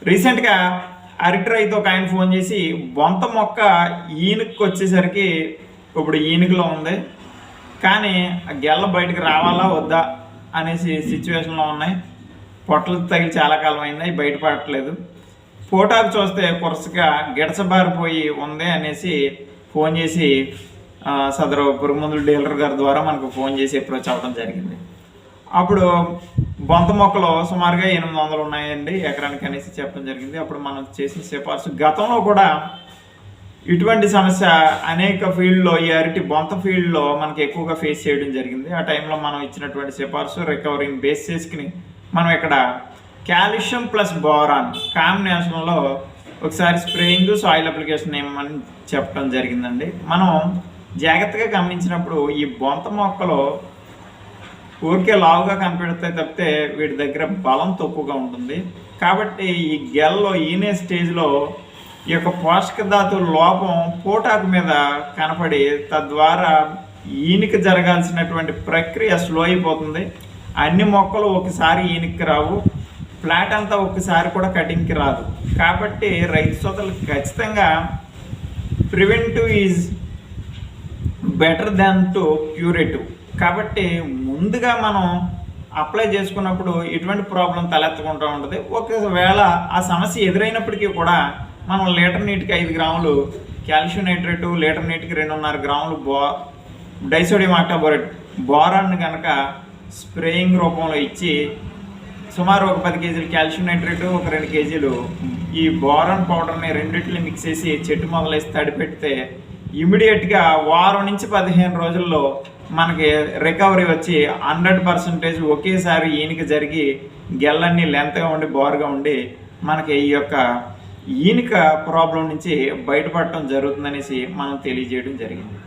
రీసెంట్గా అరటి రైతు ఒక ఆయన ఫోన్ చేసి బొంత మొక్క ఈనుకు వచ్చేసరికి ఇప్పుడు ఈనుకలో ఉంది, కానీ ఆ గెల్ల బయటకు రావాలా వద్దా అనేసి సిచ్యువేషన్లో ఉన్నాయి. పొట్టలు తగిలి చాలా కాలం అయింది, బయటపడట్లేదు. ఫోటోకి చూస్తే కొరసగా గిడసబారిపోయి ఉంది అనేసి ఫోన్ చేసి సదరు పురుగుమందుల డీలర్ గారి ద్వారా మనకు ఫోన్ చేసి అప్రోచ్ అవ్వడం జరిగింది. అప్పుడు బొంత మొక్కలు సుమారుగా 800 ఉన్నాయండి ఎకరానికి అనేసి చెప్పడం జరిగింది. అప్పుడు మనం చేసిన సిఫార్సు, గతంలో కూడా ఇటువంటి సమస్య అనేక ఫీల్డ్లో, ఈ అరటి బొంత ఫీల్డ్లో మనకి ఎక్కువగా ఫేస్ చేయడం జరిగింది. ఆ టైంలో మనం ఇచ్చినటువంటి సిఫార్సు రికవరీని బేస్ చేసుకుని మనం ఇక్కడ కాల్షియం ప్లస్ బోరాన్ కాంబినేషన్లో ఒకసారి స్ప్రేయింగ్, సాయిల్ అప్లికేషన్ ఏమని చెప్పడం జరిగిందండి. మనం జాగ్రత్తగా గమనించినప్పుడు ఈ బొంత మొక్కలో ఊరికే లావుగా కనిపెడతాయి తప్పితే వీటి దగ్గర బలం తక్కువగా ఉంటుంది. కాబట్టి ఈ గెల్లో ఈనే స్టేజ్లో ఈ యొక్క పోషక ధాతువుల లోపం పోటాకు మీద కనపడి తద్వారా ఈనిక జరగాల్సినటువంటి ప్రక్రియ స్లో అయిపోతుంది. అన్ని మొక్కలు ఒకసారి ఈనిక్కి రావు, ఫ్లాట్ అంతా ఒకసారి కూడా కటింగ్కి రాదు. కాబట్టి రైతు సోదరులకు ఖచ్చితంగా preventive is better than to curative. కాబట్టి ముందుగా మనం అప్లై చేసుకున్నప్పుడు ఎటువంటి ప్రాబ్లం తలెత్తకుండా ఉంటుంది. ఒకవేళ ఆ సమస్య ఎదురైనప్పటికీ కూడా మనం లీటర్ నీటికి 5 గ్రాములు కాల్షియం నైట్రేట్, లీటర్ నీటికి 2.5 గ్రాములు డైసోడియం ఆక్టాబోరేట్ బోరాన్ని కనుక స్ప్రేయింగ్ రూపంలో ఇచ్చి సుమారు ఒక 10 కేజీలు కాల్షియం నైట్రేట్, ఒక 2 కేజీలు ఈ బోరాన్ పౌడర్ని రెండింటిని మిక్స్ చేసి చెట్టు మొదలేసి తడిపెడితే ఇమీడియట్గా 1 వారం నుంచి 15 రోజుల్లో మనకి రికవరీ వచ్చి 100% ఒకేసారి ఈనిక జరిగి గెల్లన్నీ లెంత్గా ఉండి బోర్గా ఉండి మనకి ఈ యొక్క ఈనిక ప్రాబ్లం నుంచి బయటపడటం జరుగుతుందనేసి మనం తెలియజేయడం జరిగింది.